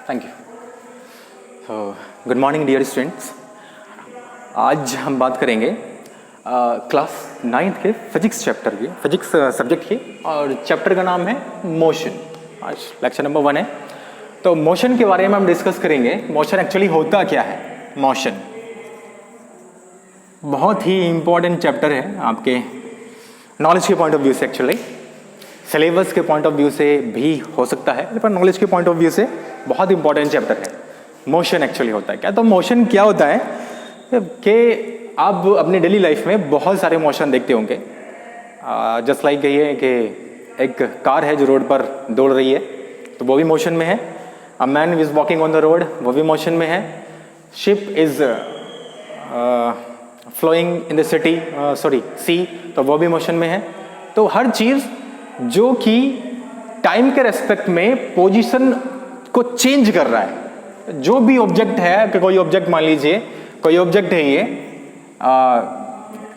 Thank you. Good morning dear students. आज हम बात करेंगे क्लास 9th के फिजिक्स चैप्टर की, फिजिक्स सब्जेक्ट की, और चैप्टर का नाम है मोशन। आज लेक्चर नंबर 1 है। तो मोशन के बारे में हम डिस्कस करेंगे। मोशन एक्चुअली होता क्या है। मोशन बहुत ही इम्पोर्टेंट चैप्टर है आपके नॉलेज के पॉइंट ऑफ व्यू से, एक्चुअली सिलेबस के पॉइंट ऑफ व्यू से भी हो सकता है, पर नॉलेज के पॉइंट ऑफ व्यू से बहुत इंपॉर्टेंट चैप्टर है। मोशन एक्चुअली होता है क्या। तो मोशन क्या होता है कि आप अपने डेली लाइफ में बहुत सारे मोशन देखते होंगे। जस्ट लाइक ये कि एक कार है जो रोड पर दौड़ रही है, तो वो भी मोशन में है। A man is walking on the road, वो भी मोशन में है। Ship is flowing in the city, sea, तो वो भी मोशन में है। तो हर चीज़ जो कि टाइम के रेस्पेक्ट में पोजीशन को चेंज कर रहा है, जो भी ऑब्जेक्ट है, कि कोई ऑब्जेक्ट मान लीजिए, कोई ऑब्जेक्ट है ये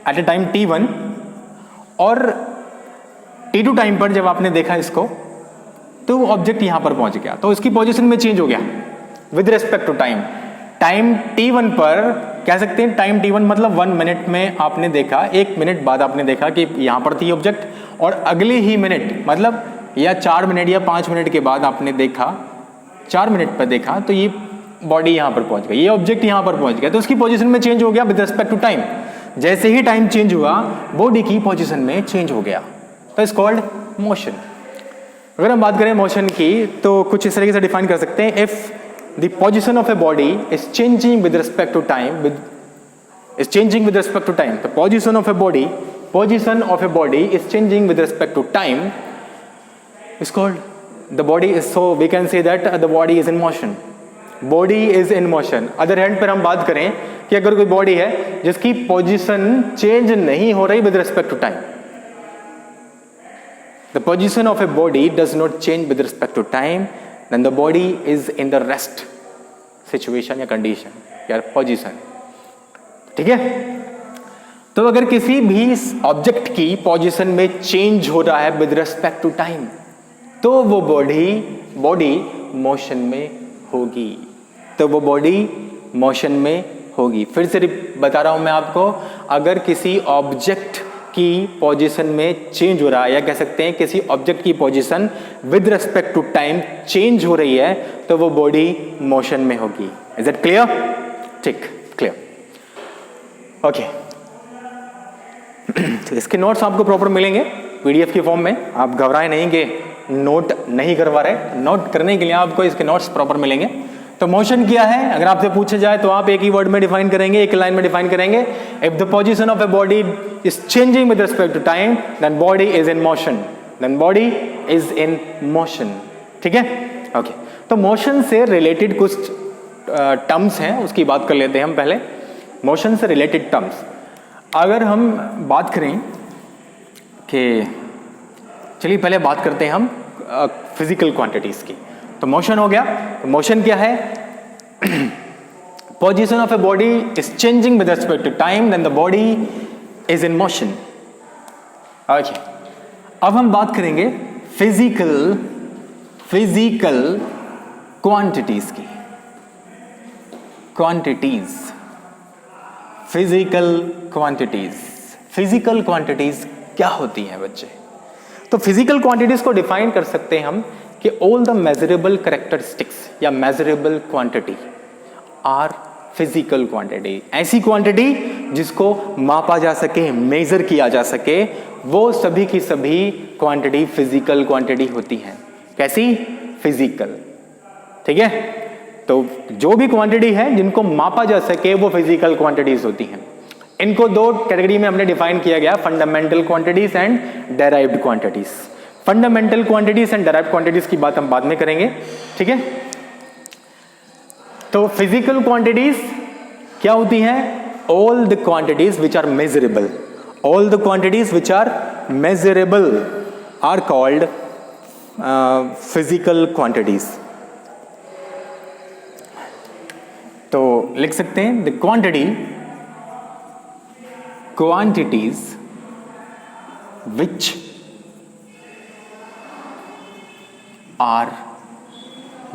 एट ए टाइम t1 और t2 टाइम पर जब आपने देखा इसको, तो वो ऑब्जेक्ट यहां पर पहुंच गया, तो इसकी पोजीशन में चेंज हो गया with respect to time. Time t1 पर कह सकते हैं, टाइम t1 मतलब 1 मिनट में आपने देखा, 1 मिनट बाद आपने देखा कि यहां पर थी ऑब्जेक्ट, और अगले ही मिनट मतलब या 4 मिनट या 5 मिनट के बाद आपने देखा, 4 मिनट पर देखा, तो ये बॉडी यहां पर पहुंच गई, ये ऑब्जेक्ट यहां पर पहुंच गया, तो उसकी पोजीशन में चेंज हो गया विद रिस्पेक्ट टू टाइम। जैसे ही टाइम चेंज हुआ, बॉडी की पोजीशन में चेंज हो गया, तो इट्स कॉल्ड मोशन। अगर हम बात करें मोशन की, तो कुछ इस तरीके से डिफाइन कर सकते हैं। If the position of a body is changing with respect to time, is changing with respect to time, the position of a body is changing with respect to time, is called the body is, so we can say that the body is in motion, body is in motion। Other hand पर हम बात करें कि अगर कोई body है जिसकी position change नहीं हो रही with respect to time, the position of a body does not change with respect to time, then the body is in the rest situation या condition या position। ठीक है। तो अगर किसी भी ऑब्जेक्ट की पोजीशन में चेंज हो रहा है विद रिस्पेक्ट टू टाइम, तो वो बॉडी मोशन में होगी, तो वो बॉडी मोशन में होगी। फिर से बता रहा हूं मैं आपको, अगर किसी ऑब्जेक्ट की पोजीशन में चेंज हो रहा है, या कह सकते हैं किसी ऑब्जेक्ट की position with respect to time change हो रही है, तो वो बॉडी मोशन में होगी। Is it clear? ठीक, क्लियर, ओके। तो इसके नोट्स आपको प्रॉपर मिलेंगे पीडीएफ के फॉर्म में। आप घबराए नहीं कि नोट नहीं करवा रहे, नोट करने के लिए आपको इसके नोट्स प्रॉपर मिलेंगे। तो मोशन क्या है, अगर आपसे पूछा जाए तो आप एक ही वर्ड में डिफाइन करेंगे, एक लाइन में डिफाइन करेंगे। If the position of a body is changing with respect to time, then body is in motion, then body is in motion. ठीक है, ओके। तो मोशन से रिलेटेड कुछ टर्म्स हैं, उसकी बात कर लेते हैं हम पहले। मोशन से रिलेटेड टर्म्स, अगर हम बात करें कि, चलिए पहले बात करते हैं हम फिजिकल क्वांटिटीज की। तो मोशन हो गया, तो मोशन क्या है? Position of a body is changing with respect to time, then the body is in motion. Okay, अब हम बात करेंगे फिजिकल क्वांटिटीज की। फिजिकल क्वांटिटीज क्या होती हैं बच्चे? तो फिजिकल क्वांटिटीज को डिफाइन कर सकते हैं हम कि ऑल द मेजरेबल कैरेक्टरिस्टिक्स या measurable quantity are physical quantity. ऐसी क्वांटिटी जिसको मापा जा सके, मेजर किया जा सके, वो सभी की सभी क्वांटिटी फिजिकल क्वांटिटी होती हैं। कैसी? फिजिकल। ठीक है, तो जो भी क्वांटिटी है जिनको मापा जा सके वो फिजिकल क्वांटिटीज होती हैं। इनको दो कैटेगरी में हमने डिफाइन किया गया, fundamental quantities and derived quantities. Fundamental quantities and derived quantities की बात हम बाद में करेंगे। ठीक है, तो फिजिकल क्वांटिटीज क्या होती हैं? All the quantities which are measurable, all the quantities which are measurable are called physical quantities. तो लिख सकते हैं the quantities which are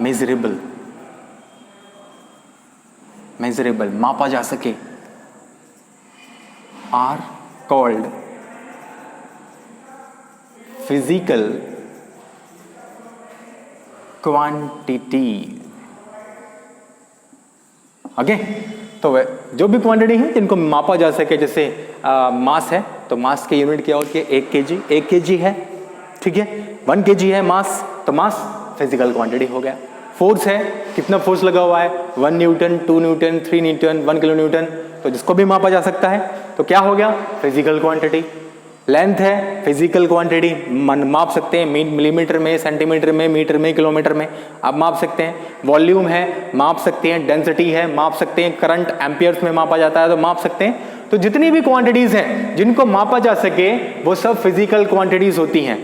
measurable, measurable मापा जा सके, are called physical quantity. Okay, तो जो भी क्वांटिटी है जिनको मापा जा सके, जैसे मास है तो मास की यूनिट क्या होती है, 1 kg, 1 kg है, ठीक है, 1 kg है मास, तो मास फिजिकल क्वांटिटी हो गया। फोर्स है, कितना फोर्स लगा हुआ है, 1 Newton, 2 Newton, 3 Newton, 1 kilo Newton, तो जिसको भी मापा जा सकता है, तो क्या हो गया, फिजिकल क्वांटिटी। लेंथ है, फिजिकल क्वांटिटी, माप सकते हैं मिलीमीटर में, सेंटीमीटर में, मीटर में, किलोमीटर में आप माप सकते हैं। वॉल्यूम है, माप सकते हैं। डेंसिटी है, माप सकते हैं। करंट एम्पियर्स में मापा जाता है तो माप सकते हैं। तो जितनी भी क्वांटिटीज हैं जिनको मापा जा सके वो सब फिजिकल क्वांटिटीज होती हैं,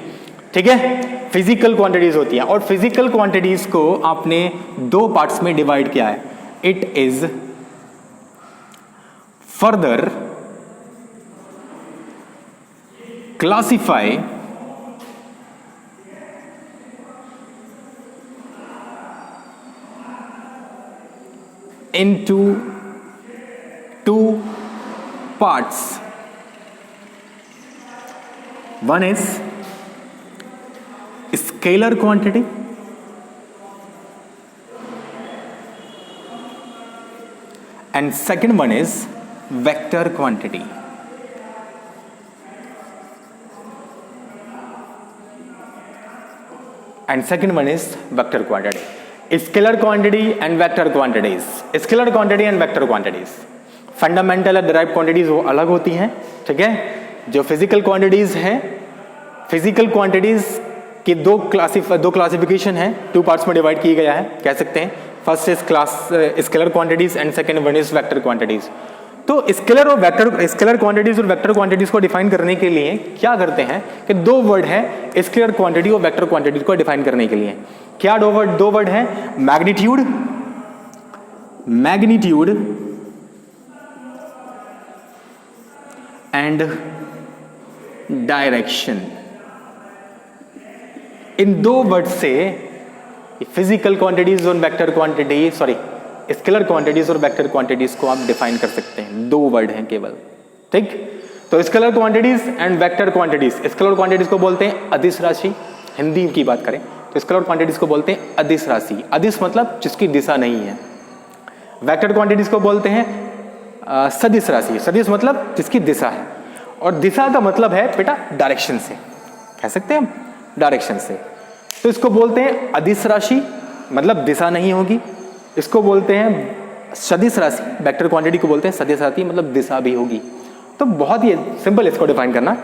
ठीक है, फिजिकल क्वांटिटीज होती हैं। और फिजिकल क्वांटिटीज को आपने 2 पार्ट्स में डिवाइड किया है। It is further classify into 2 parts. One is scalar quantity and second one is vector quantity. And second one is vector quantity. Scalar quantity and vector quantities. Scalar quantity and vector quantities. Fundamental और derive quantities वो अलग होती हैं, ठीक है। जो physical quantities हैं, physical quantities की दो क्लासिफिकेशन है, 2 पार्ट्स में डिवाइड किया गया है, कह सकते हैं। First is scalar quantities and second one is vector quantities. तो स्केलर क्वांटिटीज और वेक्टर क्वांटिटीज को डिफाइन करने के लिए क्या करते हैं कि 2 वर्ड है स्केलर क्वांटिटी और वेक्टर क्वांटिटी को डिफाइन करने के लिए। क्या दो वर्ड है, magnitude and direction. In 2 word से फिजिकल क्वांटिटीज और वेक्टर क्वांटिटी, स्केलर क्वांटिटीज और वेक्टर क्वांटिटीज को आप डिफाइन कर सकते हैं। 2 वर्ड हैं केवल, ठीक। तो scalar quantities and vector quantities, scalar quantities को बोलते हैं अदिश राशि, हिंदी की बात करें तो स्केलर क्वांटिटीज को बोलते हैं अदिश राशि। अदिश मतलब जिसकी दिशा नहीं है। वेक्टर क्वांटिटीज को बोलते हैं सदिश राशि, सदिश मतलब जिसकी दिशा है। और दिशा का मतलब है बेटा डायरेक्शन से, कह सकते हैं हम, डायरेक्शन से। तो इसको बोलते हैं अदिश राशि, मतलब दिशा नहीं होगी। इसको बोलते हैं सदिश राशि, वेक्टर क्वांटिटी को बोलते हैं सदिश राशि, मतलब दिशा भी होगी। तो बहुत ही सिंपल इसको डिफाइन करना।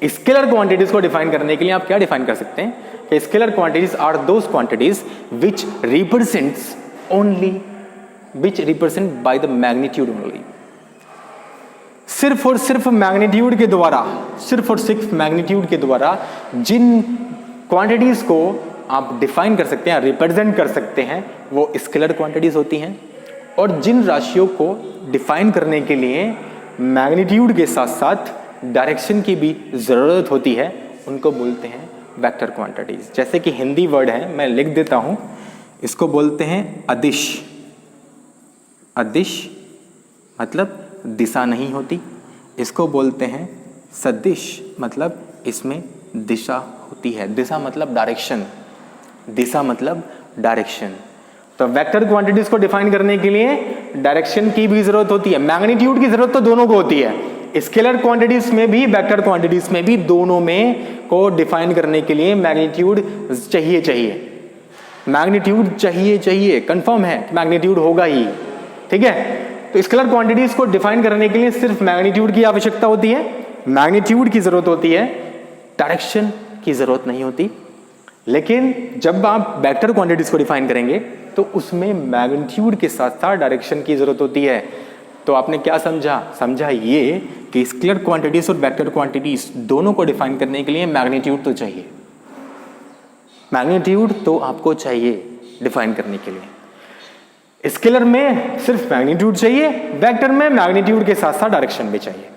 स्केलर क्वांटिटीज को डिफाइन करने के लिए आप क्या डिफाइन कर सकते हैं कि scalar quantities are those quantities which represent by the magnitude only. सिर्फ और सिर्फ मैग्नीट्यूड के द्वारा, जिन क्वांटिटीज को आप डिफाइन कर सकते हैं, रिप्रेजेंट कर सकते हैं, वो स्केलर क्वांटिटीज होती हैं। और जिन राशियों को डिफाइन करने के लिए मैग्नीट्यूड के साथ साथ डायरेक्शन की भी जरूरत होती है, उनको बोलते हैं वेक्टर क्वांटिटीज। जैसे कि हिंदी वर्ड है, मैं लिख देता हूं, इसको बोलते हैं अदिश। अदिश मतलब दिशा नहीं होती। इसको बोलते हैं सदिश, मतलब इसमें दिशा होती है। दिशा मतलब डायरेक्शन, दिशा मतलब डायरेक्शन। तो वेक्टर क्वांटिटीज को डिफाइन करने के लिए डायरेक्शन की भी जरूरत होती है, मैग्नीट्यूड की जरूरत तो दोनों को होती है। स्केलर क्वांटिटीज में भी, वेक्टर क्वांटिटीज में भी, दोनों में को डिफाइन करने के लिए मैग्नीट्यूड चाहिए, कंफर्म है मैग्नीट्यूड होगा ही, ठीक है। तो स्केलर क्वांटिटीज को डिफाइन करने के लिए सिर्फ मैग्नीट्यूड की आवश्यकता होती है, मैग्नीट्यूड की जरूरत होती है, डायरेक्शन की जरूरत नहीं होती। लेकिन जब आप वेक्टर क्वांटिटीज को डिफाइन करेंगे तो उसमें मैग्नीट्यूड के साथ साथ डायरेक्शन की जरूरत होती है। तो आपने क्या समझा ये कि स्केलर क्वांटिटीज और वेक्टर क्वांटिटीज दोनों को डिफाइन करने के लिए मैग्नीट्यूड तो चाहिए, मैग्नीट्यूड तो आपको चाहिए डिफाइन करने के लिए। स्केलर में सिर्फ मैग्नीट्यूड चाहिए, वेक्टर में मैग्नीट्यूड के साथ साथ डायरेक्शन भी चाहिए।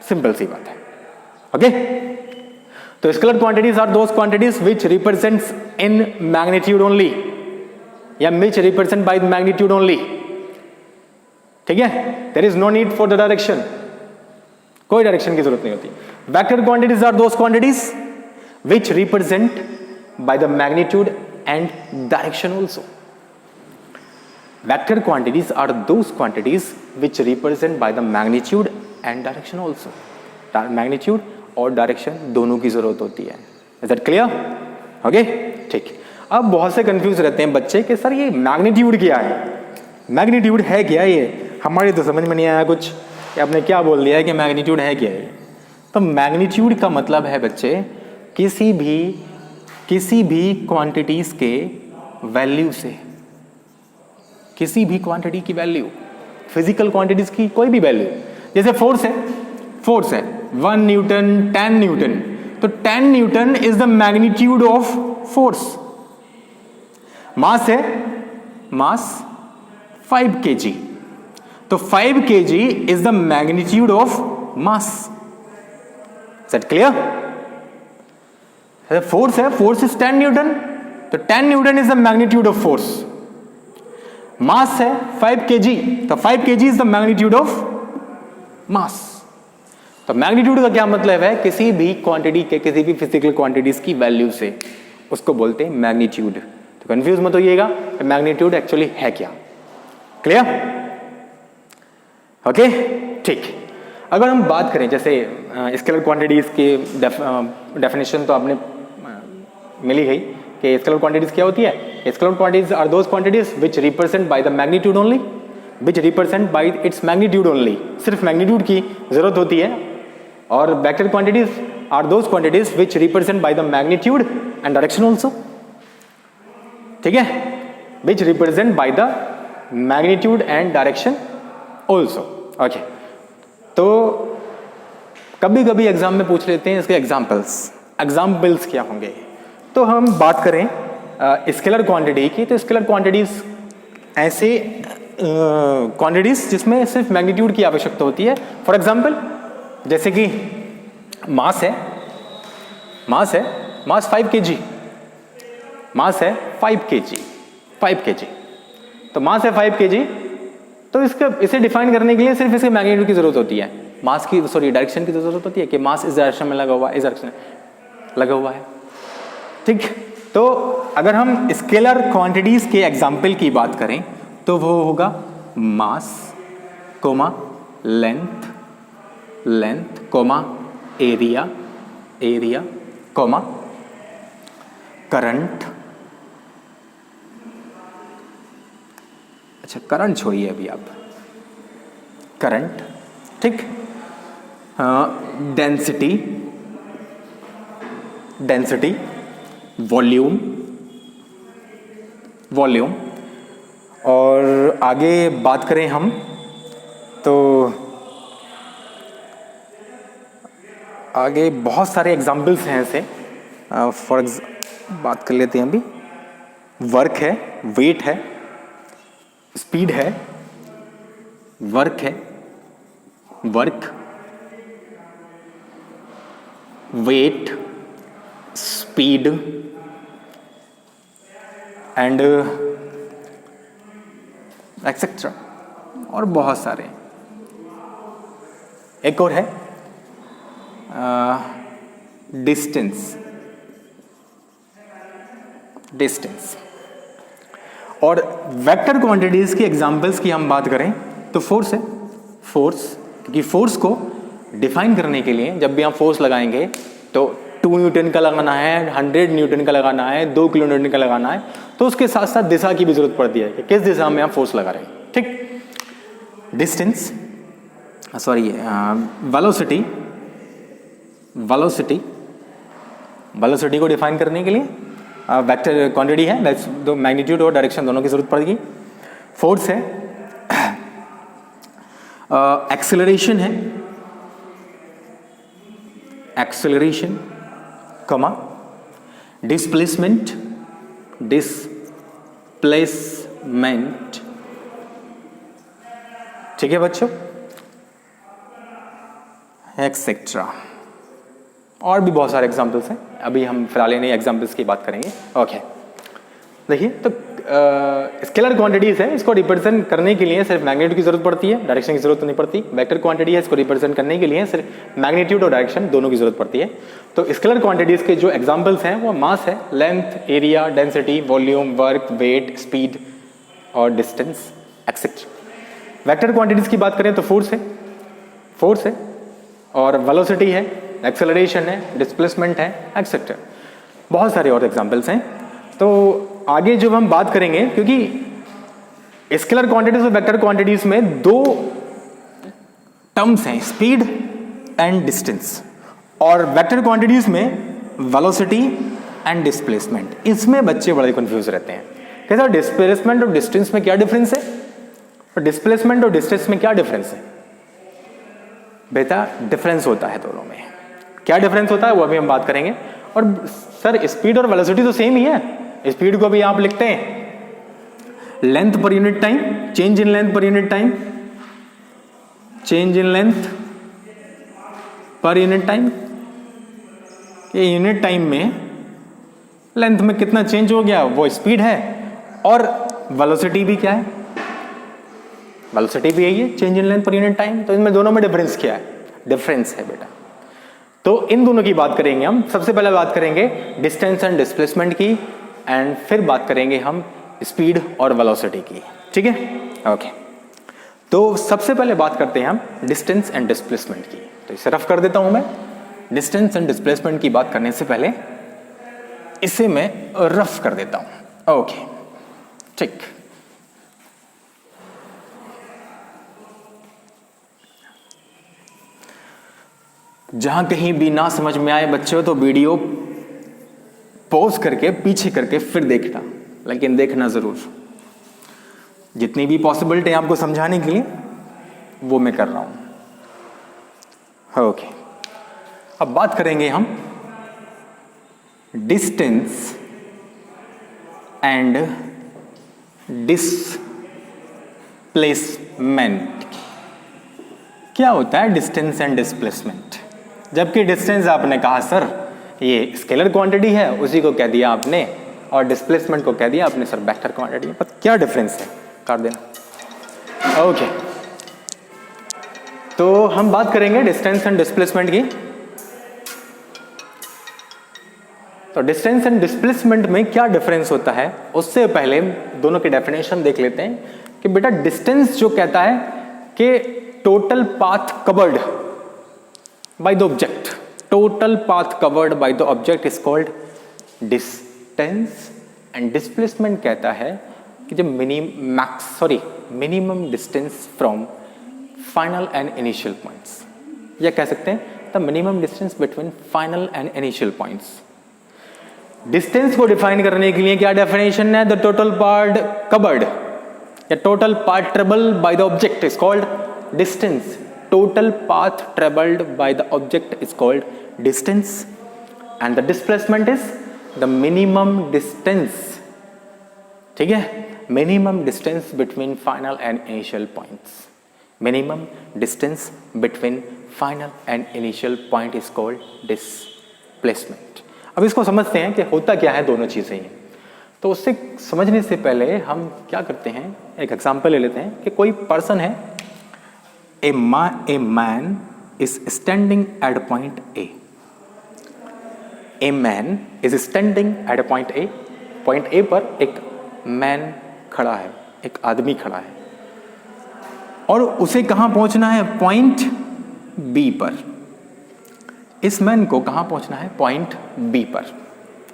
सिंपल सी बात है, ओके। तो scalar quantities are those quantities which represents in magnitude only, या which represent by magnitude only, ठीक है, there is no need for the direction, कोई डायरेक्शन की जरूरत नहीं होती. Vector quantities are those quantities which represent by the magnitude and direction also. Vector quantities are those quantities which represent by the magnitude and direction also. Magnitude और direction दोनों की जरूरत होती है. Is that clear? ओके, ठीक. अब बहुत से कंफ्यूज रहते हैं बच्चे कि सर ये मैग्नीट्यूड क्या है, मैग्नीट्यूड है क्या, ये हमारे तो समझ में नहीं आया कुछ, आपने क्या बोल दिया है कि मैग्नीट्यूड है क्या है. तो मैग्नीट्यूड का मतलब है बच्चे किसी भी क्वांटिटीज के वैल्यू से, किसी भी क्वांटिटी की वैल्यू, फिजिकल क्वांटिटीज की कोई भी वैल्यू. जैसे फोर्स है 1 न्यूटन 10 न्यूटन, तो 10 newton is the magnitude of force. Mass है, मास 5 kg, तो 5 kg is the magnitude of mass. Is that clear? Force है, फोर्स इज 10 न्यूटन, तो 10 newton is the magnitude of force. Mass है 5 kg, तो 5 kg is the magnitude of mass. तो magnitude का क्या मतलब है, किसी भी क्वांटिटी के, किसी भी फिजिकल क्वांटिटीज की वैल्यू से, उसको बोलते हैं मैग्नीट्यूड. तो कंफ्यूज मत होइएगा, मैग्नीट्यूड एक्चुअली है क्या. क्लियर? ओके, ठीक. अगर हम बात करें जैसे स्केलर क्वांटिटीज की डेफिनेशन तो आपने मिली गई कि स्केलर क्वांटिटीज क्या होती है. Scalar quantities are those quantities which represent by the magnitude only, which represent by its magnitude only. सिर्फ मैग्नीट्यूड की जरूरत होती है. और vector quantities are those quantities which represent by the magnitude and direction also. ठीक है, which represent by the magnitude and direction also. Okay, तो कभी कभी एग्जाम में पूछ लेते हैं इसके एग्जाम्पल्स क्या होंगे. तो हम बात करें स्केलर क्वांटिटी की, तो स्केलर क्वांटिटीज ऐसे क्वांटिटीज जिसमें सिर्फ मैग्नीट्यूड की आवश्यकता होती है. फॉर एग्जांपल जैसे कि मास है 5 kg, मास है 5 kg, तो मास है 5 kg, तो इसे डिफाइन करने के लिए सिर्फ इसके मैग्नीट्यूड की जरूरत होती है, मास की डायरेक्शन की जरूरत होती है कि मास इस डायरेक्शन में लगा हुआ है, इस डायरेक्शन में लगा हुआ है. ठीक, तो अगर हम स्केलर क्वांटिटीज के एग्जाम्पल की बात करें तो वो होगा mass comma length comma area comma current. अच्छा, करंट छोड़िए अभी आप, करंट. ठीक, डेंसिटी वॉल्यूम. और आगे बात करें हम तो आगे बहुत सारे एग्जाम्पल्स हैं ऐसे. बात कर लेते हैं अभी. वर्क है, वेट है, स्पीड है, work weight, speed and etcetera, और बहुत सारे. एक और है डिस्टेंस. और वेक्टर क्वांटिटीज की एग्जांपल्स की हम बात करें तो फोर्स है, क्योंकि फोर्स को डिफाइन करने के लिए जब भी हम फोर्स लगाएंगे तो 2 न्यूटन का लगाना है, 100 न्यूटन का लगाना है, 2 किलो न्यूटन का लगाना है, तो उसके साथ साथ दिशा की भी जरूरत पड़ती है कि किस दिशा में आप फोर्स लगा रहे हैं. ठीक, डिस्टेंस, वेलोसिटी को डिफाइन करने के लिए वेक्टर क्वांटिटी है, दो मैग्नीट्यूड और डायरेक्शन दोनों की जरूरत पड़ेगी. फोर्स है, एक्सेलरेशन कमा डिस्प्लेसमेंट ठीक है बच्चों, एक्सेट्रा. और भी बहुत सारे एग्जांपल्स हैं, अभी हम फिलहाल इन्हीं एग्जांपल्स की बात करेंगे. ओके, देखिए तो स्केलर क्वांटिटीज है, इसको रिप्रेजेंट करने के लिए सिर्फ मैग्नीट्यूड की जरूरत पड़ती है, डायरेक्शन की जरूरत नहीं पड़ती। वेक्टर क्वांटिटी है, इसको रिप्रेजेंट करने के लिए सिर्फ मैग्नीट्यूड और डायरेक्शन दोनों की जरूरत पड़ती है। तो स्केलर क्वांटिटीज के जो एग्जांपल्स हैं वो मास है, length, area, density, volume, work, weight, speed और डिस्टेंस एक्सेट्रा। वेक्टर क्वांटिटीज की बात करें तो फोर्स है और वेलोसिटी है, एक्सेलरेशन है, डिस्प्लेसमेंट है एक्सेट्रा। बहुत सारे और एग्जांपल्स हैं। तो आगे जब हम बात करेंगे, क्योंकि स्केलर क्वांटिटीज और वेक्टर क्वांटिटीज में दो टर्म्स हैं, स्पीड एंड डिस्टेंस, और वेक्टर क्वांटिटीज में वेलोसिटी एंड डिस्प्लेसमेंट। इसमें बच्चे बड़े कंफ्यूज रहते हैं कि सर डिस्प्लेसमेंट और डिस्टेंस में क्या डिफरेंस है, और डिस्प्लेसमेंट और डिस्टेंस में क्या डिफरेंस है। बेटा डिफरेंस होता है दोनों में। क्या डिफरेंस होता है वो अभी हम बात करेंगे। और सर स्पीड और वेलोसिटी तो सेम ही है। स्पीड को भी आप लिखते हैं length per unit time, change in length per unit time, change in length per unit time. ये यूनिट टाइम में लेंथ में कितना चेंज हो गया वो स्पीड है, और वेलोसिटी भी क्या है, वेलोसिटी भी यही है, change in length per unit time. तो इनमें दोनों में डिफरेंस क्या है, डिफरेंस है बेटा। तो इन दोनों की बात करेंगे हम। सबसे पहले बात करेंगे डिस्टेंस एंड डिस्प्लेसमेंट की, एंड फिर बात करेंगे हम स्पीड और वेलोसिटी की। ठीक है, ओके। तो सबसे पहले बात करते हैं हम डिस्टेंस एंड डिस्प्लेसमेंट की। तो इसे रफ कर देता हूं मैं। डिस्टेंस एंड डिस्प्लेसमेंट की बात करने से पहले इसे मैं रफ कर देता हूं। ओके, ठीक। जहां कहीं भी ना समझ में आए बच्चों तो वीडियो पॉज करके पीछे करके फिर देखना, लेकिन देखना जरूर। जितनी भी पॉसिबिलिटी आपको समझाने के लिए वो मैं कर रहा हूं। ओके, अब बात करेंगे हम डिस्टेंस एंड डिस्प्लेसमेंट। क्या होता है डिस्टेंस एंड डिस्प्लेसमेंट? जबकि डिस्टेंस आपने कहा सर ये स्केलर क्वांटिटी है, उसी को कह दिया आपने, और डिस्प्लेसमेंट को कह दिया आपने सर वेक्टर क्वांटिटी है। पर क्या डिफरेंस है, कर देना। ओके, तो हम बात करेंगे डिस्टेंस एंड डिस्प्लेसमेंट की। तो डिस्टेंस एंड डिस्प्लेसमेंट में क्या डिफरेंस होता है, उससे पहले दोनों की डेफिनेशन देख लेते हैं। कि बेटा डिस्टेंस जो कहता है कि total path covered by the object, total path covered by the object is called distance, and displacement कहता है कि जब minimum distance from final and initial points, या कह सकते हैं the minimum distance between final and initial points. Distance को define करने के लिए क्या डेफिनेशन है, द टोटल पार्ट कवर्ड या total path travelled by the object is called distance. Total path travelled by the object is called distance, and the displacement is the minimum distance. ठीक है, minimum distance between final and initial points. Minimum distance between final and initial point is called displacement. अब इसको समझते हैं कि होता क्या है दोनों चीजें ही। तो उससे समझने से पहले हम क्या करते हैं, एक एग्जांपल ले लेते हैं कि कोई पर्सन है, a man is standing at point A. A man is standing at point A. Point A पर एक मैन खड़ा है, एक आदमी खड़ा है, और उसे कहां पहुंचना है, पॉइंट बी पर। इस मैन को कहां पहुंचना है, पॉइंट बी पर।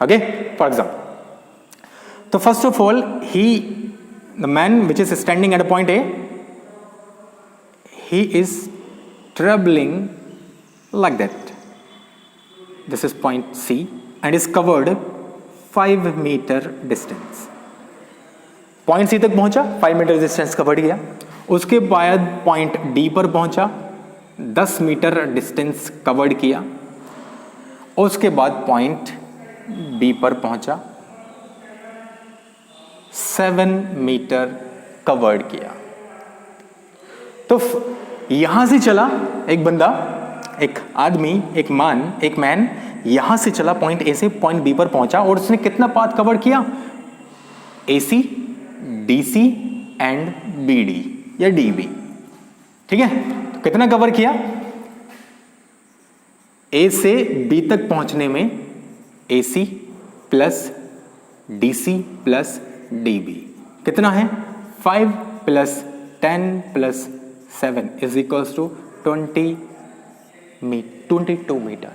ओके, फॉर एग्जाम्पल, तो first of all the man which is standing at point A, he is traveling like that. This is point C and is covered 5 meter distance. Point C तक पहुंचा, 5 metre distance cover किया। उसके बाद point D पर पहुंचा, 10 metre distance covered किया। उसके बाद पॉइंट बी पर पहुंचा, 7 मीटर कवर्ड किया। तो यहां से चला एक बंदा, एक आदमी, एक मैन यहां से चला, पॉइंट ए से पॉइंट बी पर पहुंचा, और उसने कितना पाथ कवर किया, AC, DC एंड BD या DB। ठीक है, तो कितना कवर किया? A से B तक पहुंचने में AC plus DC plus DB कितना है? 5 plus 10 plus 7 is equals to 22 meter.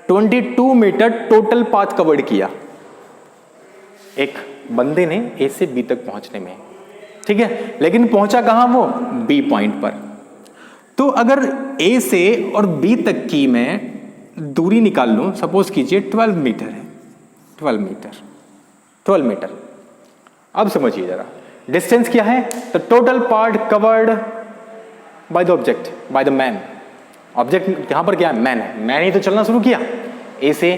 22 meter total path covered किया एक बंदे ने A से B तक पहुंचने में। ठीक है, लेकिन पहुंचा कहां वो? B पॉइंट पर। तो अगर A से और B तक की मैं दूरी निकाल लूं, सपोज कीजिए 12 मीटर है, 12 मीटर। अब समझिए जरा डिस्टेंस क्या है? तो total part covered by the object, by the man. Object यहां पर क्या है? मैन है। मैन ही तो चलना शुरू किया, A से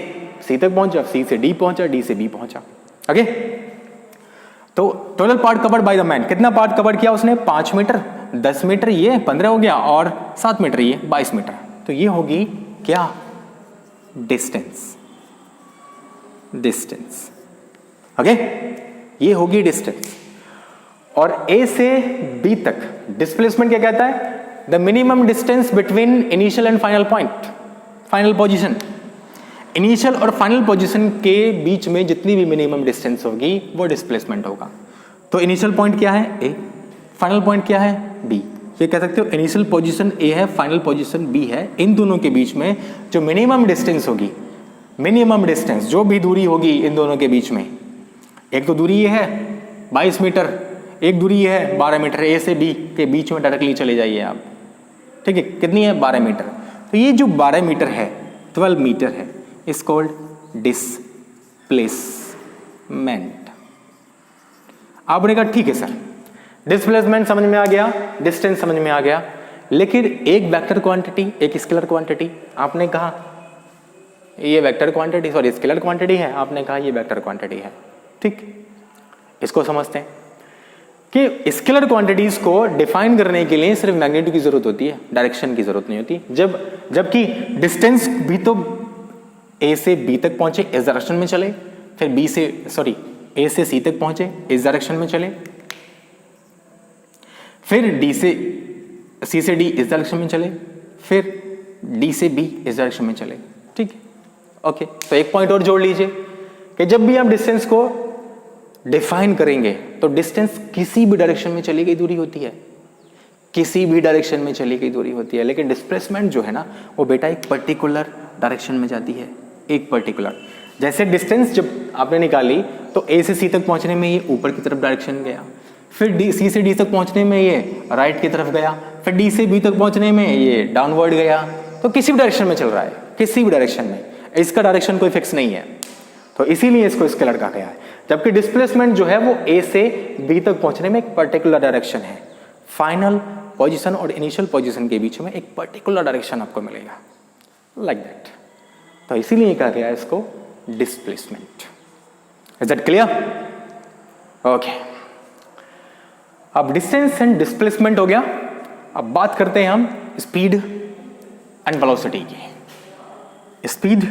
C तक पहुंचा, C से D पहुंचा, D से B पहुंचा। ओके, तो total part covered by the man, कितना पार्ट कवर किया उसने? 5 मीटर, 10 मीटर ये 15 हो गया, और 7 मीटर ये 22 मीटर। तो ये होगी क्या? डिस्टेंस। ओके, ये होगी डिस्टेंस। और A से B तक डिस्प्लेसमेंट क्या कहता है? The minimum distance between initial and final point, final position. Initial और फाइनल पोजीशन के बीच में जितनी भी मिनिमम डिस्टेंस होगी वो डिस्प्लेसमेंट होगा। तो इनिशियल पॉइंट क्या है? A, फाइनल पॉइंट क्या है? B। ये कह सकते हो इनिशियल पोजीशन A है, फाइनल पोजीशन B है। इन दोनों के बीच में जो मिनिमम डिस्टेंस होगी, मिनिमम डिस्टेंस जो भी दूरी होगी इन दोनों के बीच में, एक तो दूरी ये है 22 मीटर, एक दूरी ये है 12 मीटर। A से B के बीच में डायरेक्टली चले जाइए आप। ठीक है, कितनी है? 12 मीटर। तो ये जो 12 मीटर है, 12 मीटर है, इज कॉल्ड डिस्प्लेसमेंट। आपने कहा ठीक है सर, डिस्प्लेसमेंट समझ में आ गया, डिस्टेंस समझ में आ गया, लेकिन एक वेक्टर क्वांटिटी, एक स्केलर क्वांटिटी। आपने कहा ये vector quantity, sorry scalar quantity है, आपने कहा ये वेक्टर क्वांटिटी है। ठीक, इसको समझते हैं कि स्केलर क्वांटिटीज को डिफाइन करने के लिए सिर्फ मैग्नीट्यूड की जरूरत होती है, डायरेक्शन की जरूरत नहीं होती। जबकि डिस्टेंस भी तो A से B तक पहुंचे, इस डायरेक्शन में चले, फिर A से C तक पहुंचे, इस डायरेक्शन में चले, फिर C से D इस डायरेक्शन में चले, फिर D से B इस डायरेक्शन में चले। ठीक, ओके। तो एक पॉइंट और जोड़ लीजिए कि जब भी हम डिस्टेंस को डिफाइन करेंगे तो डिस्टेंस किसी भी डायरेक्शन में चली गई दूरी होती है, किसी भी डायरेक्शन में चली गई दूरी होती है। लेकिन डिस्प्लेसमेंट जो है ना, वो बेटा एक पर्टिकुलर डायरेक्शन में जाती है, एक पर्टिकुलर। जैसे डिस्टेंस जब आपने निकाली तो A से C तक पहुंचने में ये ऊपर की तरफ डायरेक्शन गया, फिर C से D तक पहुंचने में ये राइट की तरफ गया, फिर D से B तक पहुंचने में ये डाउनवर्ड गया। तो किसी भी डायरेक्शन में चल रहा है, किसी भी डायरेक्शन में, इसका डायरेक्शन कोई फिक्स नहीं है, तो इसीलिए इसको स्केलर कहा गया है। जबकि डिस्प्लेसमेंट जो है वो A से B तक पहुंचने में एक पर्टिकुलर डायरेक्शन है, फाइनल पोजीशन और इनिशियल पोजीशन के बीच में एक पर्टिकुलर डायरेक्शन आपको मिलेगा, लाइक दैट। तो इसीलिए कहा गया है इसको displacement. Is that clear? Okay, अब डिस्टेंस एंड डिस्प्लेसमेंट हो गया। अब बात करते हैं हम स्पीड एंड वेलोसिटी की, स्पीड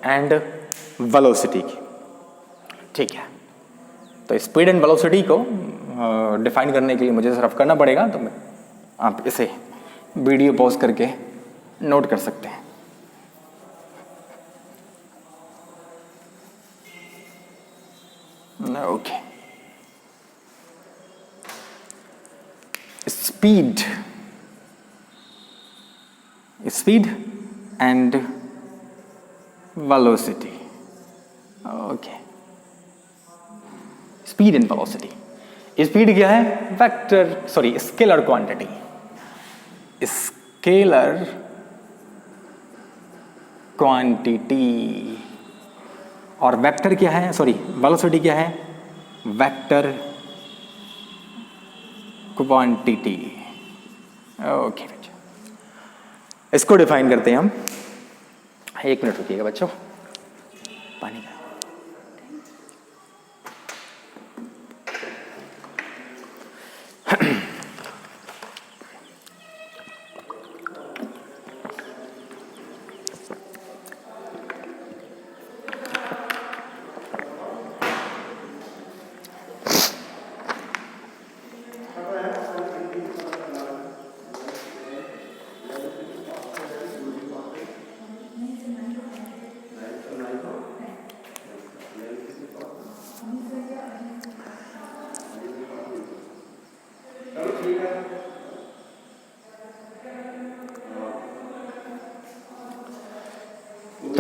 एंड वेलोसिटी की। ठीक है, तो स्पीड एंड वेलोसिटी को डिफाइन करने के लिए मुझे रफ करना पड़ेगा, तो आप इसे वीडियो पॉज करके नोट कर सकते हैं। Okay, speed and velocity. Okay, speed and velocity. Speed क्या है? Scalar quantity. Scalar quantity. और वेक्टर क्या है? वेलोसिटी क्या है? Vector quantity. ओके, इसको डिफाइन करते हैं हम। 1 मिनट रुकिएगा बच्चों, पानी का।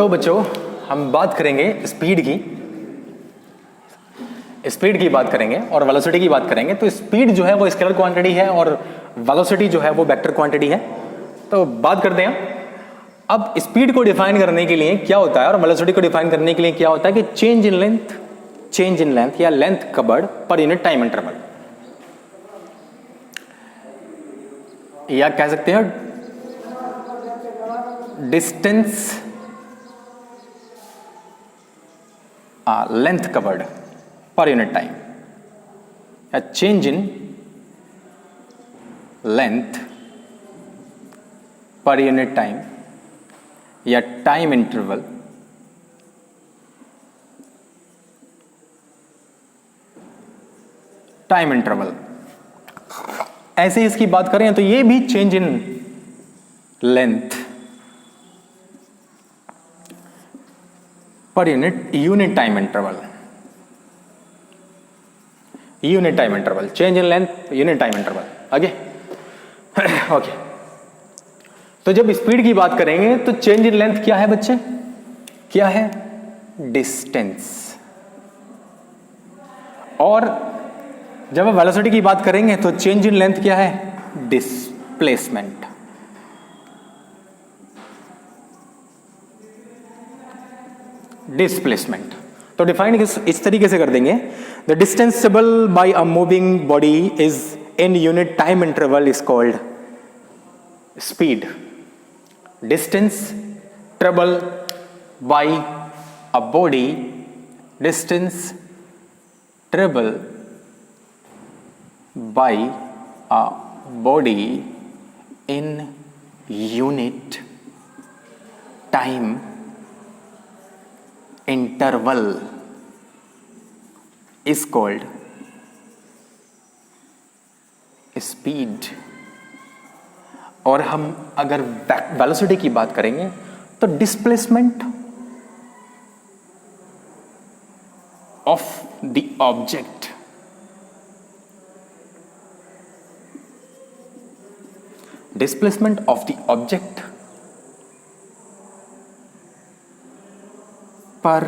तो बच्चों हम बात करेंगे स्पीड की बात करेंगे और वेलोसिटी की बात करेंगे। तो स्पीड जो है वो स्केलर क्वांटिटी है और वेलोसिटी जो है वो वेक्टर क्वांटिटी है। तो बात करते हैं अब स्पीड को डिफाइन करने के लिए क्या होता है और वेलोसिटी को डिफाइन करने के लिए क्या होता है कि चेंज इन लेंथ या length covered per unit time interval, या कह सकते हैं distance length covered per unit time, या change in length per unit time या टाइम इंटरवल ऐसे इसकी बात करें तो ये भी change in length per unit time interval, change in length unit time interval. आगे ओके, तो जब स्पीड की बात करेंगे तो चेंज इन लेंथ क्या है बच्चे, क्या है डिस्टेंस, और जब हम वेलोसिटी की बात करेंगे तो चेंज इन लेंथ क्या है डिस्प्लेसमेंट। तो डिफाइन इस तरीके से कर देंगे, the distance travel by a moving body is in unit time interval is called speed. Distance travel by a body, distance travel by a body in unit time interval is called speed। और हम अगर velocity की बात करेंगे तो displacement of the object, displacement of the object per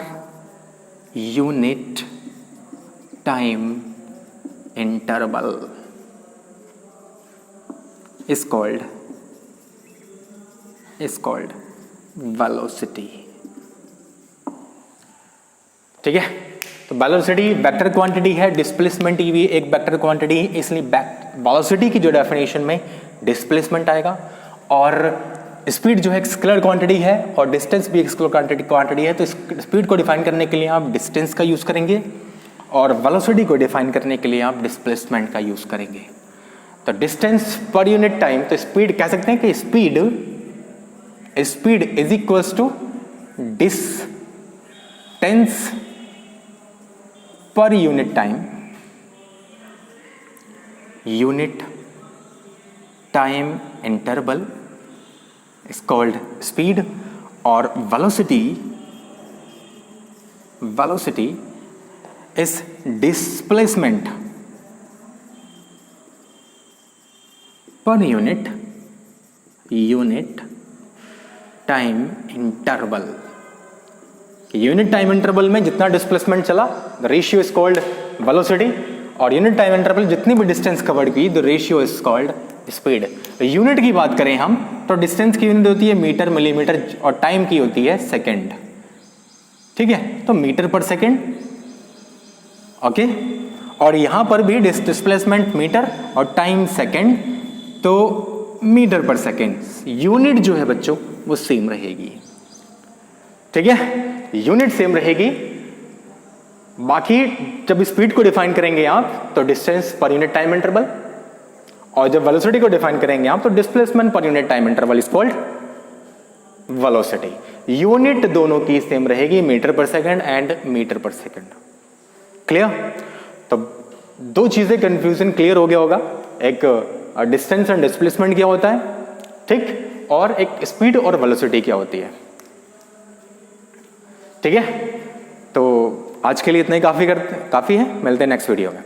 unit time interval is called velocity। ठीक है, तो वेलोसिटी वेक्टर क्वांटिटी है, डिस्प्लेसमेंट भी एक वेक्टर क्वांटिटी है, इसलिए वेलोसिटी की जो डेफिनेशन में डिस्प्लेसमेंट आएगा, और स्पीड जो है एक स्केलर क्वांटिटी है और डिस्टेंस भी एक स्केलर क्वांटिटी है। तो स्पीड को डिफाइन करने के लिए आप डिस्टेंस का यूज करेंगे और वेलोसिटी को डिफाइन करने के लिए आप डिस्प्लेसमेंट का यूज करेंगे। तो डिस्टेंस पर यूनिट टाइम, तो स्पीड कह सकते हैं कि speed is equals to distance per unit time, unit time interval is called speed, और velocity is displacement per unit time interval. Unit time interval में जितना डिस्प्लेसमेंट चला the ratio is called velocity, और unit time interval जितनी भी distance covered की the ratio is called speed. Unit की बात करें हम तो डिस्टेंस की यूनिट होती है मीटर, मिलीमीटर, और टाइम की होती है सेकंड। ठीक है, तो मीटर पर सेकंड। ओके, और यहां पर भी डिस्प्लेसमेंट मीटर और टाइम सेकंड, तो मीटर पर सेकंड। यूनिट जो है बच्चों वो सेम रहेगी। ठीक है, यूनिट सेम रहेगी। बाकी जब स्पीड को डिफाइन करेंगे आप तो distance per unit time interval, और जब वेलोसिटी को डिफाइन करेंगे आप तो displacement per unit time interval is called velocity. Unit दोनों की सेम रहेगी, मीटर पर सेकंड एंड मीटर पर सेकंड। क्लियर? तो दो चीजें कंफ्यूजन क्लियर हो गया होगा, एक डिस्टेंस एंड डिस्प्लेसमेंट क्या होता है, ठीक, और एक स्पीड और वेलोसिटी क्या होती है। ठीक है, तो आज के लिए इतना ही काफी है। मिलते हैं नेक्स्ट वीडियो में।